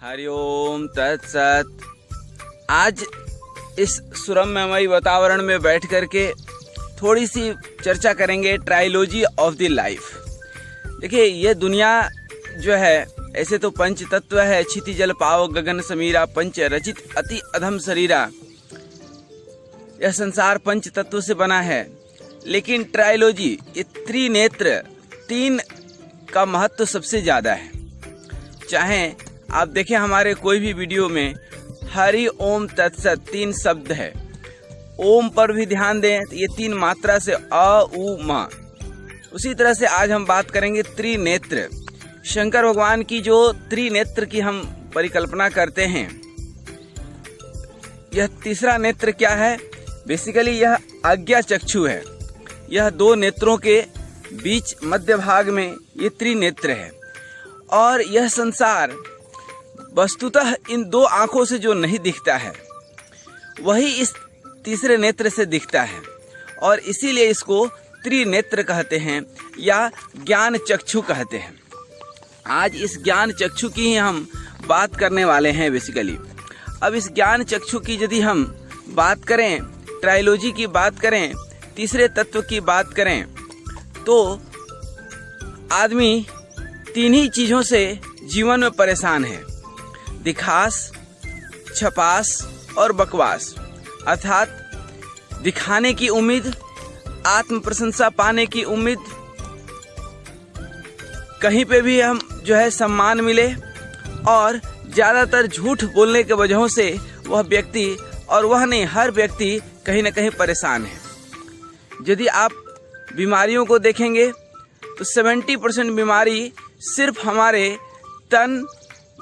हरिओम तत्सत। आज इस सुरम्यमयी वातावरण में बैठ करके थोड़ी सी चर्चा करेंगे ट्रायोलॉजी ऑफ द लाइफ। देखिए, ये दुनिया जो है ऐसे तो पंच तत्व है, क्षिति जल पाव गगन समीरा, पंच रचित अति अधम शरीरा। यह संसार पंच तत्व से बना है, लेकिन ट्रायोलॉजी ये त्रिनेत्र, तीन का महत्व सबसे ज्यादा है। चाहे आप देखें हमारे कोई भी वीडियो में हरि ओम तत्सत तीन शब्द है, ओम पर भी ध्यान दें तो ये तीन मात्रा से अ उ म। उसी तरह से आज हम बात करेंगे त्रिनेत्र। शंकर भगवान की जो त्रिनेत्र की हम परिकल्पना करते हैं, यह तीसरा नेत्र क्या है? बेसिकली यह आज्ञा चक्षु है। यह दो नेत्रों के बीच मध्य भाग में ये त्रिनेत्र है। और यह संसार वस्तुतः इन दो आंखों से जो नहीं दिखता है, वही इस तीसरे नेत्र से दिखता है, और इसीलिए इसको त्रिनेत्र कहते हैं या ज्ञान चक्षु कहते हैं। आज इस ज्ञान चक्षु की ही हम बात करने वाले हैं बेसिकली। अब इस ज्ञान चक्षु की यदि हम बात करें, ट्रायोलॉजी की बात करें, तीसरे तत्व की बात करें, तो आदमी तीन ही चीजों से जीवन में परेशान है: दिखास, छपास और बकवास। अर्थात दिखाने की उम्मीद, आत्म प्रशंसा पाने की उम्मीद, कहीं पे भी हम जो है सम्मान मिले, और ज्यादातर झूठ बोलने के वजहों से वह व्यक्ति, और वह नहीं हर व्यक्ति, कहीं ना कहीं परेशान है। यदि आप बीमारियों को देखेंगे तो 70% बीमारी सिर्फ हमारे तन,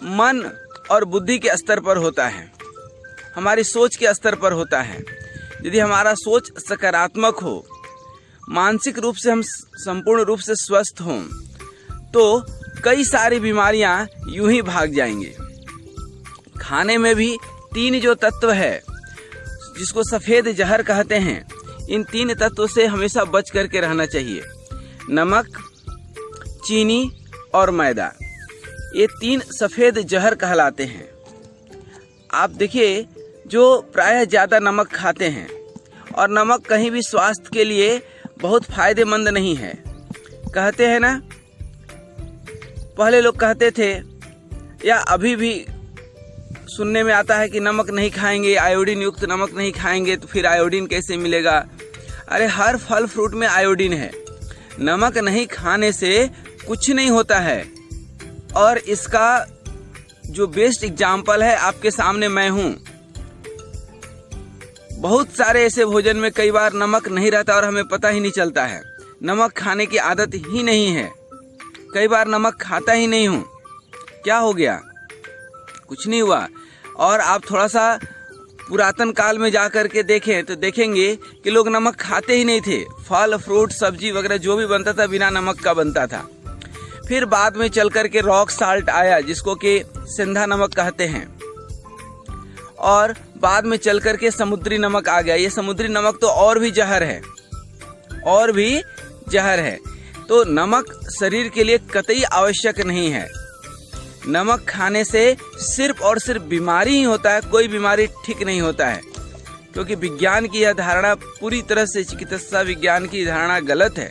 मन और बुद्धि के स्तर पर होता है, हमारी सोच के स्तर पर होता है। यदि हमारा सोच सकारात्मक हो, मानसिक रूप से हम संपूर्ण रूप से स्वस्थ हों, तो कई सारी बीमारियां यूं ही भाग जाएंगी। खाने में भी तीन जो तत्व है, जिसको सफेद जहर कहते हैं, इन तीन तत्वों से हमेशा बच करके रहना चाहिए: नमक, चीनी और मैदा। ये तीन सफेद जहर कहलाते हैं। आप देखिए, जो प्रायः ज्यादा नमक खाते हैं, और नमक कहीं भी स्वास्थ्य के लिए बहुत फायदेमंद नहीं है। कहते हैं ना, पहले लोग कहते थे, या अभी भी सुनने में आता है कि नमक नहीं खाएंगे, आयोडीन युक्त नमक नहीं खाएंगे तो फिर आयोडीन कैसे मिलेगा? अरे हर फल फ्रूट में आयोडीन है। नमक नहीं खाने से कुछ नहीं होता है। और इसका जो बेस्ट एग्जाम्पल है आपके सामने मैं हूं। बहुत सारे ऐसे भोजन में कई बार नमक नहीं रहता और हमें पता ही नहीं चलता है। नमक खाने की आदत ही नहीं है। कई बार नमक खाता ही नहीं हूं। क्या हो गया? कुछ नहीं हुआ। और आप थोड़ा सा पुरातन काल में जा करके देखें तो देखेंगे कि लोग नमक खाते ही नहीं थे। फल फ्रूट सब्जी वगैरह जो भी बनता था बिना नमक का बनता था। फिर बाद में चल करके रॉक साल्ट आया, जिसको कि सेंधा नमक कहते हैं, और बाद में चल करके समुद्री नमक आ गया। ये समुद्री नमक तो और भी जहर है, और भी जहर है। तो नमक शरीर के लिए कतई आवश्यक नहीं है। नमक खाने से सिर्फ और सिर्फ बीमारी ही होता है, कोई बीमारी ठीक नहीं होता है। क्योंकि विज्ञान की यह धारणा पूरी तरह से, चिकित्सा विज्ञान की धारणा गलत है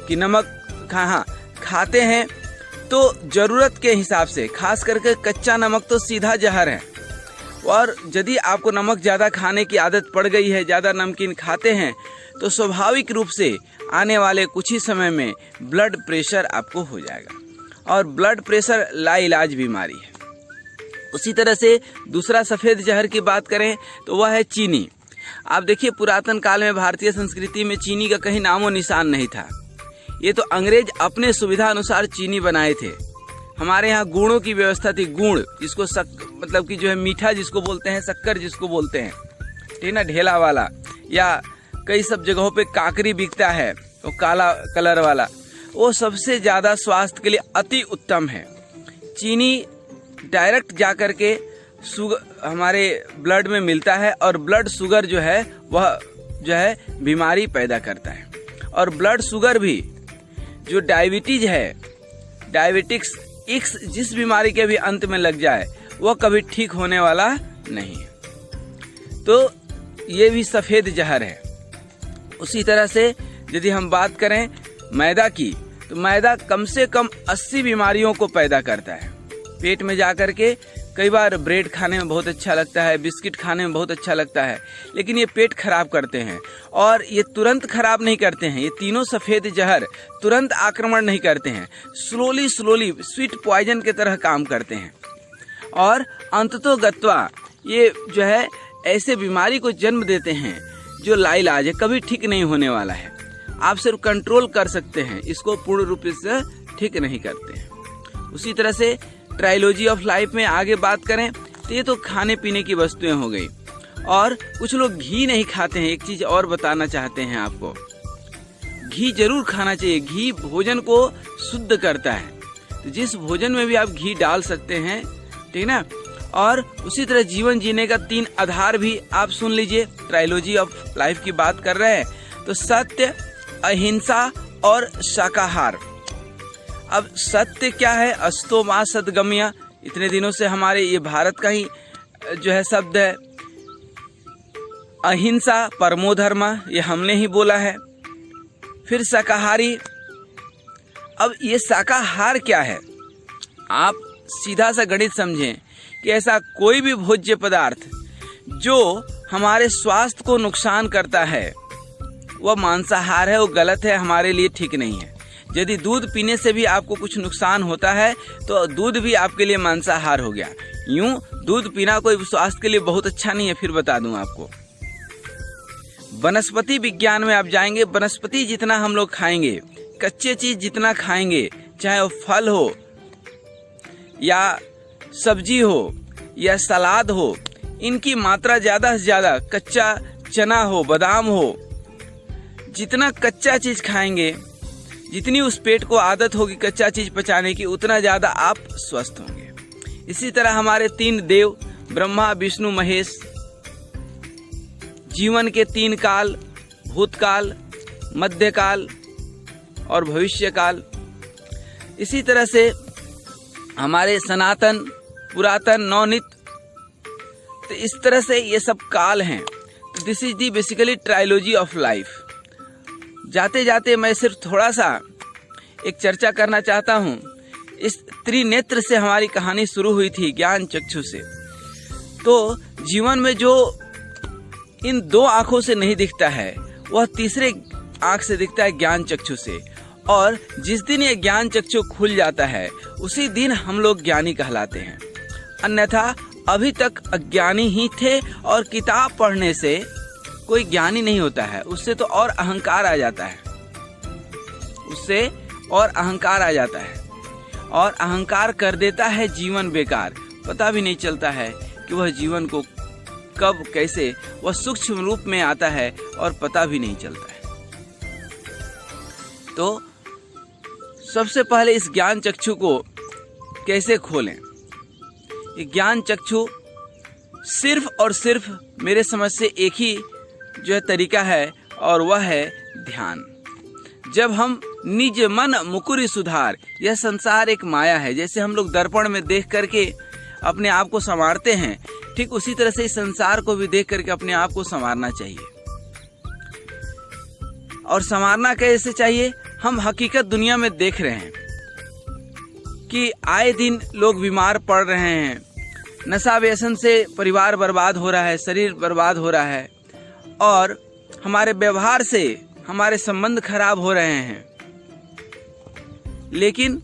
कि नमक खाते हैं तो जरूरत के हिसाब से। खास करके कच्चा नमक तो सीधा जहर है। और यदि आपको नमक ज़्यादा खाने की आदत पड़ गई है, ज़्यादा नमकीन खाते हैं, तो स्वाभाविक रूप से आने वाले कुछ ही समय में ब्लड प्रेशर आपको हो जाएगा। और ब्लड प्रेशर लाइलाज बीमारी है। उसी तरह से दूसरा सफ़ेद जहर की बात करें तो वह है चीनी। आप देखिए, पुरातन काल में भारतीय संस्कृति में चीनी का कहीं नामो निशान नहीं था। ये तो अंग्रेज अपने सुविधा अनुसार चीनी बनाए थे। हमारे यहाँ गुड़ों की व्यवस्था थी। गुड़ जिसको मतलब कि जो है मीठा जिसको बोलते हैं, शक्कर जिसको बोलते हैं, ठीक ना, ढेला वाला, या कई सब जगहों पे काकरी बिकता है, वो काला कलर वाला, वो सबसे ज़्यादा स्वास्थ्य के लिए अति उत्तम है। चीनी डायरेक्ट जा करके हमारे ब्लड में मिलता है, और ब्लड शुगर जो है वह जो है बीमारी पैदा करता है। और ब्लड शुगर भी, जो डायबिटीज है, डायबिटिक्स एक्स जिस बीमारी के भी अंत में लग जाए, वह कभी ठीक होने वाला नहीं है। तो ये भी सफ़ेद जहर है। उसी तरह से यदि हम बात करें मैदा की, तो मैदा कम से कम 80 बीमारियों को पैदा करता है। पेट में जा कर के कई बार ब्रेड खाने में बहुत अच्छा लगता है, बिस्किट खाने में बहुत अच्छा लगता है, लेकिन ये पेट खराब करते हैं। और ये तुरंत खराब नहीं करते हैं, ये तीनों सफ़ेद जहर तुरंत आक्रमण नहीं करते हैं, स्लोली स्वीट पॉइजन की तरह काम करते हैं। और अंततोगत्वा ये जो है ऐसे बीमारी को जन्म देते हैं जो लाइलाज है, कभी ठीक नहीं होने वाला है। आप सिर्फ कंट्रोल कर सकते हैं, इसको पूर्ण रूप से ठीक नहीं करते हैं। उसी तरह से ट्रायोलॉजी ऑफ लाइफ में आगे बात करें तो ये तो खाने पीने की वस्तुएं हो गई। और कुछ लोग घी नहीं खाते हैं। एक चीज़ और बताना चाहते हैं आपको, घी जरूर खाना चाहिए। घी भोजन को शुद्ध करता है, तो जिस भोजन में भी आप घी डाल सकते हैं, ठीक ना। और उसी तरह जीवन जीने का 3 आधार भी आप सुन लीजिए। ट्रायोलॉजी ऑफ लाइफ की बात कर रहे हैं तो सत्य, अहिंसा और शाकाहार। अब सत्य क्या है? अस्तो मा सद्गम्य, इतने दिनों से हमारे ये भारत का ही जो है शब्द है। अहिंसा परमो धर्म, ये हमने ही बोला है। फिर शाकाहारी। अब ये शाकाहार क्या है? आप सीधा सा गणित समझें कि ऐसा कोई भी भोज्य पदार्थ जो हमारे स्वास्थ्य को नुकसान करता है वह मांसाहार है, वो गलत है, हमारे लिए ठीक नहीं है। यदि दूध पीने से भी आपको कुछ नुकसान होता है तो दूध भी आपके लिए मांसाहार हो गया। यूं दूध पीना कोई स्वास्थ्य के लिए बहुत अच्छा नहीं है। फिर बता दूं आपको, वनस्पति विज्ञान में आप जाएंगे, वनस्पति जितना हम लोग खाएंगे, कच्चे चीज जितना खाएंगे, चाहे वो फल हो या सब्जी हो या सलाद हो, इनकी मात्रा ज्यादा से ज्यादा, कच्चा चना हो, बादाम हो, जितना कच्चा चीज खाएंगे, जितनी उस पेट को आदत होगी कच्चा चीज पचाने की, उतना ज्यादा आप स्वस्थ होंगे। इसी तरह हमारे 3 देव ब्रह्मा विष्णु महेश, जीवन के 3 काल, भूतकाल, मध्यकाल और भविष्यकाल। इसी तरह से हमारे सनातन, पुरातन, नवनीत, तो इस तरह से ये सब काल हैं। तो this is the basically trilogy of life. जाते जाते मैं सिर्फ थोड़ा सा एक चर्चा करना चाहता हूँ। इस त्रिनेत्र से हमारी कहानी शुरू हुई थी, ज्ञान चक्षु से। तो जीवन में जो इन 2 आंखों से नहीं दिखता है वह तीसरे आंख से दिखता है, ज्ञान चक्षु से। और जिस दिन ये ज्ञान चक्षु खुल जाता है उसी दिन हम लोग ज्ञानी कहलाते हैं। अन्यथा अभी तक अज्ञानी ही थे। और किताब पढ़ने से कोई ज्ञानी नहीं होता है, उससे तो और अहंकार आ जाता है, उससे और अहंकार आ जाता है। और अहंकार कर देता है जीवन बेकार। पता भी नहीं चलता है कि वह जीवन को कब कैसे वह सूक्ष्म रूप में आता है और पता भी नहीं चलता है। तो सबसे पहले इस ज्ञान चक्षु को कैसे खोलें? ये ज्ञान चक्षु सिर्फ और सिर्फ मेरे समझ से एक ही जो है तरीका है, और वह है ध्यान। जब हम निज मन मुकुरि सुधार, यह संसार एक माया है। जैसे हम लोग दर्पण में देख करके अपने आप को संवारते हैं, ठीक उसी तरह से इस संसार को भी देख करके अपने आप को संवारना चाहिए। और संवारना कैसे चाहिए? हम हकीकत दुनिया में देख रहे हैं कि आए दिन लोग बीमार पड़ रहे हैं, नशा व्यसन से परिवार बर्बाद हो रहा है, शरीर बर्बाद हो रहा है, और हमारे व्यवहार से हमारे संबंध खराब हो रहे हैं, लेकिन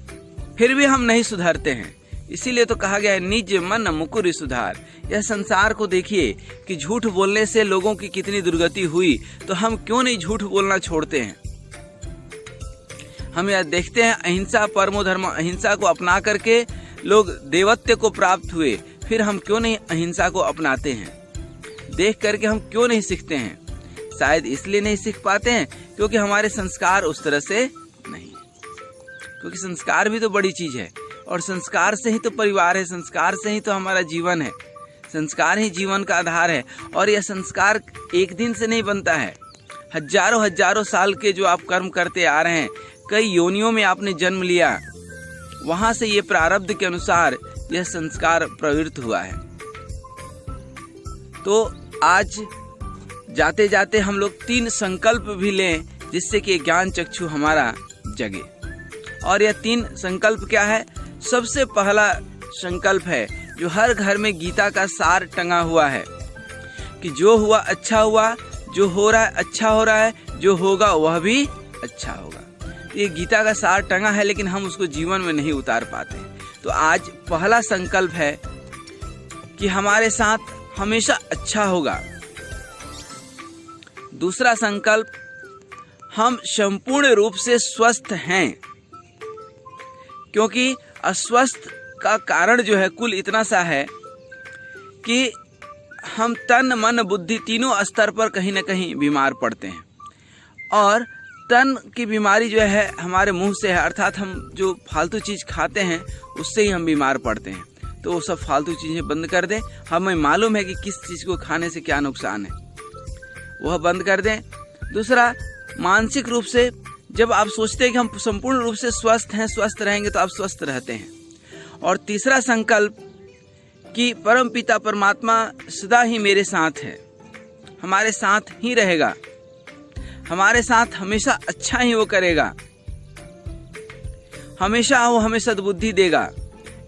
फिर भी हम नहीं सुधरते हैं। इसीलिए तो कहा गया है निज मन मुकुरि सुधार। यह संसार को देखिए कि झूठ बोलने से लोगों की कितनी दुर्गति हुई, तो हम क्यों नहीं झूठ बोलना छोड़ते हैं? हम यह देखते हैं अहिंसा परमो धर्म, अहिंसा को अपना करके लोग देवत्व को प्राप्त हुए, फिर हम क्यों नहीं अहिंसा को अपनाते हैं? देख करके हम क्यों नहीं सीखते हैं? शायद इसलिए नहीं सीख पाते हैं क्योंकि हमारे संस्कार उस तरह से नहीं, क्योंकि संस्कार भी तो बड़ी चीज है, और संस्कार से ही तो परिवार है, संस्कार से ही तो हमारा जीवन है, संस्कार ही जीवन का आधार है। और यह संस्कार एक दिन से नहीं बनता है। हजारों हजारों साल के जो आप कर्म करते आ रहे हैं, कई योनियों में आपने जन्म लिया, वहां से ये प्रारब्ध के अनुसार यह संस्कार प्रवृत्त हुआ है। तो आज जाते जाते हम लोग 3 संकल्प भी लें जिससे कि ज्ञान चक्षु हमारा जगे। और यह 3 संकल्प क्या है? सबसे पहला संकल्प है जो हर घर में गीता का सार टंगा हुआ है कि जो हुआ अच्छा हुआ, जो हो रहा है अच्छा हो रहा है, जो होगा वह भी अच्छा होगा। ये गीता का सार टंगा है लेकिन हम उसको जीवन में नहीं उतार पाते। तो आज पहला संकल्प है कि हमारे साथ हमेशा अच्छा होगा। दूसरा संकल्प, हम संपूर्ण रूप से स्वस्थ हैं, क्योंकि अस्वस्थ का कारण जो है कुल इतना सा है कि हम तन मन बुद्धि तीनों स्तर पर कहीं ना कहीं बीमार पड़ते हैं। और तन की बीमारी जो है हमारे मुंह से है, अर्थात हम जो फालतू चीज़ खाते हैं उससे ही हम बीमार पड़ते हैं। तो वो सब फालतू चीज़ें बंद कर दें। हमें मालूम है कि किस चीज़ को खाने से क्या नुकसान है, वह बंद कर दें। दूसरा, मानसिक रूप से जब आप सोचते हैं कि हम संपूर्ण रूप से स्वस्थ हैं, स्वस्थ रहेंगे, तो आप स्वस्थ रहते हैं। और तीसरा संकल्प कि परम पिता परमात्मा सदा ही मेरे साथ है, हमारे साथ ही रहेगा, हमारे साथ हमेशा अच्छा ही वो करेगा, हमेशा वो हमें सद्बुद्धि देगा।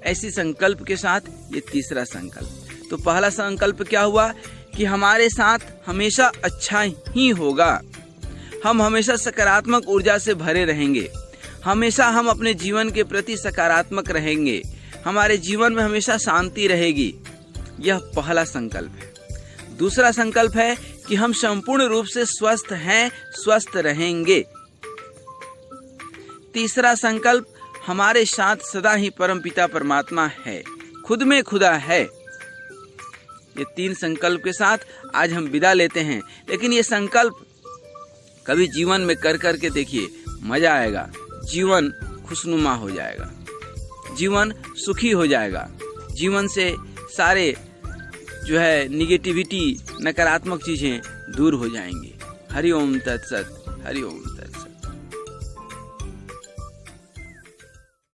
ऐसी संकल्प के साथ ये तीसरा संकल्प। तो पहला संकल्प क्या हुआ कि हमारे साथ हमेशा अच्छा ही होगा, हम हमेशा सकारात्मक ऊर्जा से भरे रहेंगे, हमेशा हम अपने जीवन के प्रति सकारात्मक रहेंगे, हमारे जीवन में हमेशा शांति रहेगी। यह पहला संकल्प है। दूसरा संकल्प है कि हम संपूर्ण रूप से स्वस्थ हैं, स्वस्थ रहेंगे। तीसरा संकल्प, हमारे साथ सदा ही परमपिता परमात्मा है, खुद में खुदा है। ये 3 संकल्प के साथ आज हम विदा लेते हैं। लेकिन ये संकल्प कभी जीवन में कर करके देखिए, मजा आएगा, जीवन खुशनुमा हो जाएगा, जीवन सुखी हो जाएगा, जीवन से सारे जो है निगेटिविटी, नकारात्मक चीजें दूर हो जाएंगी। हरि ओम तत्सत, हरि ओम।